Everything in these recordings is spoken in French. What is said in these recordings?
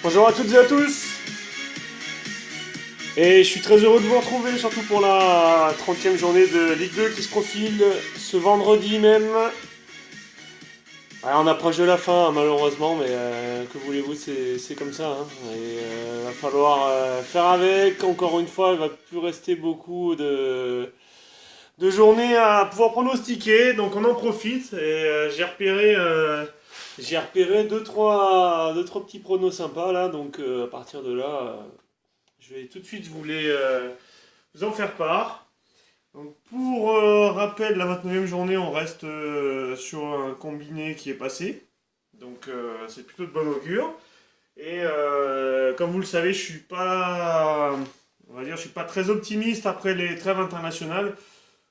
Bonjour à toutes et à tous. Et je suis très heureux de vous retrouver, surtout pour la 30e journée de Ligue 2 qui se profile ce vendredi même. Ouais, on approche de la fin, hein, malheureusement, mais que voulez-vous, c'est comme ça, hein. Et va falloir faire avec. Encore une fois, il va plus rester beaucoup de journées à pouvoir pronostiquer, donc on en profite. Et j'ai repéré deux, trois petits pronos sympas là, donc à partir de là, je vais tout de suite vous en faire part. Donc pour rappel, la 29e journée, on reste sur un combiné qui est passé. Donc c'est plutôt de bon augure. Et comme vous le savez, je suis pas très optimiste après les trêves internationales.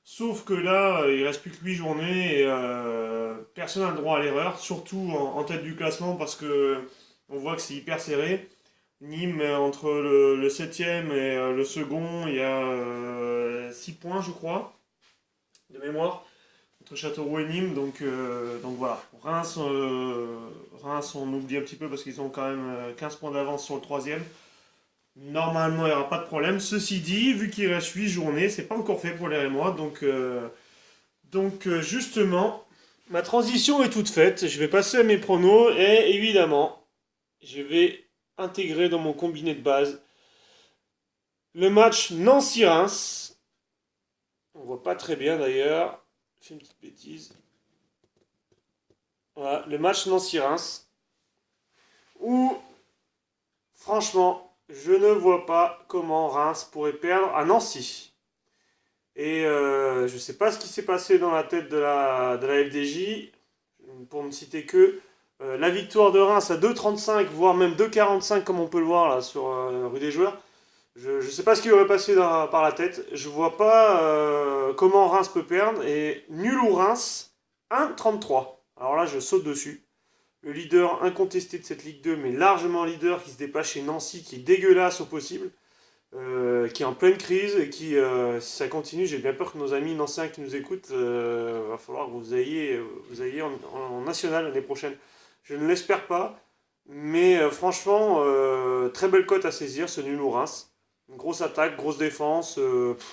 Sauf que là, il reste plus que 8 journées et personne n'a le droit à l'erreur, surtout en tête du classement parce que on voit que c'est hyper serré. Nîmes, entre le 7e et le second, il y a 6 points, je crois, de mémoire, entre Châteauroux et Nîmes. Donc voilà. Reims, on oublie un petit peu parce qu'ils ont quand même 15 points d'avance sur le troisième. Normalement, il n'y aura pas de problème. Ceci dit, vu qu'il reste 8 journées, c'est pas encore fait pour les Rémois. Donc justement, ma transition est toute faite. Je vais passer à mes pronos et évidemment, je vais intégrer dans mon combiné de base le match Nancy-Reims. On voit pas très bien d'ailleurs. Je fais une petite bêtise. Voilà, le match Nancy-Reims. Où, franchement, je ne vois pas comment Reims pourrait perdre à Nancy. Et je ne sais pas ce qui s'est passé dans la tête de la FDJ. Pour ne citer que la victoire de Reims à 2,35, voire même 2,45 comme on peut le voir là sur rue des Joueurs. Je ne sais pas ce qui aurait passé par la tête. Je vois pas comment Reims peut perdre. Et nul ou Reims, 1,33. Alors là, je saute dessus. Le leader incontesté de cette Ligue 2, mais largement leader, qui se dépasse chez Nancy, qui est dégueulasse au possible, qui est en pleine crise et qui, si ça continue, j'ai bien peur que nos amis nancéens qui nous écoutent, va falloir que vous ayez en national l'année prochaine. Je ne l'espère pas, mais franchement, très belle cote à saisir, ce nul ou Reims. Une grosse attaque, grosse défense.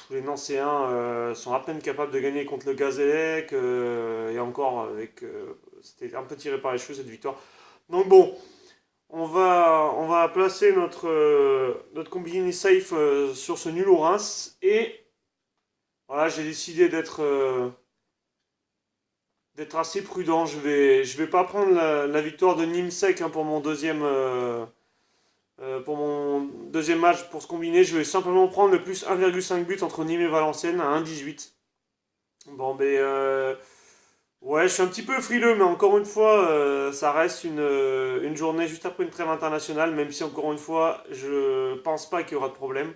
Les Nancéens sont à peine capables de gagner contre le Gazélec. Et encore, c'était un peu tiré par les cheveux cette victoire. Donc bon, on va placer notre combiné safe sur ce nul au Reims. Et voilà, j'ai décidé d'être assez prudent. Je vais pas prendre la victoire de Nîmes sec, hein, pour mon deuxième match pour se combiner. Je vais simplement prendre le plus 1,5 but entre Nîmes et Valenciennes à 1,18. Bon, ben, ouais, je suis un petit peu frileux, mais encore une fois, ça reste une journée juste après une trêve internationale, même si encore une fois, je pense pas qu'il y aura de problème.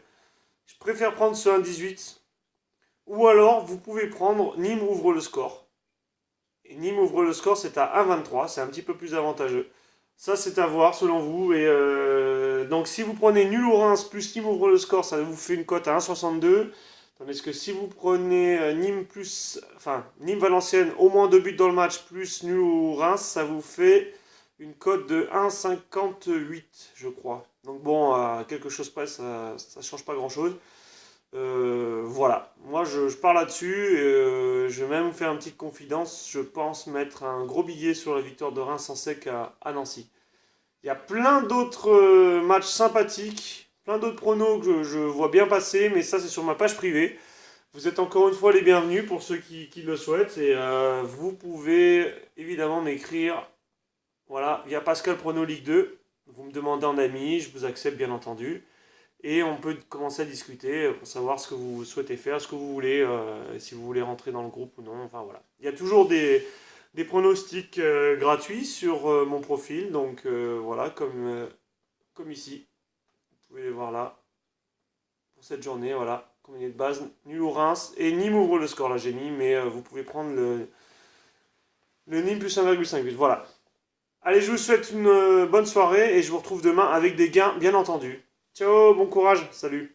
Je préfère prendre ce 1,18. Ou alors, vous pouvez prendre Nîmes ouvre le score. Et Nîmes ouvre le score, c'est à 1,23, c'est un petit peu plus avantageux. Ça, c'est à voir selon vous. Et donc, si vous prenez nul ou Reims plus Nîmes ouvre le score, ça vous fait une cote à 1,62. Tandis que si vous prenez Nîmes-Valenciennes, au moins 2 buts dans le match, plus nul ou Reims, ça vous fait une cote de 1,58, je crois. Donc bon, à quelque chose près, ça ne change pas grand-chose. Voilà, moi je pars là-dessus. Je vais même vous faire une petite confidence. Je pense mettre un gros billet sur la victoire de Reims en sec à Nancy. Il y a plein d'autres matchs sympathiques, plein d'autres pronos que je vois bien passer, mais ça c'est sur ma page privée. Vous êtes encore une fois les bienvenus pour ceux qui le souhaitent. Et vous pouvez évidemment m'écrire, voilà, via Pascal Prono Ligue 2. Vous me demandez en ami, je vous accepte bien entendu. Et on peut commencer à discuter pour savoir ce que vous souhaitez faire, ce que vous voulez, si vous voulez rentrer dans le groupe ou non. Enfin voilà. Il y a toujours des pronostics gratuits sur mon profil. Donc voilà, comme ici. Vous pouvez les voir là pour cette journée. Voilà, combiné de base, nul ou Reims. Et Nîmes ouvre le score là, j'ai mis. Mais vous pouvez prendre le Nîmes plus 1,5 but. Voilà. Allez, je vous souhaite une bonne soirée et je vous retrouve demain avec des gains, bien entendu. Ciao, bon courage, salut.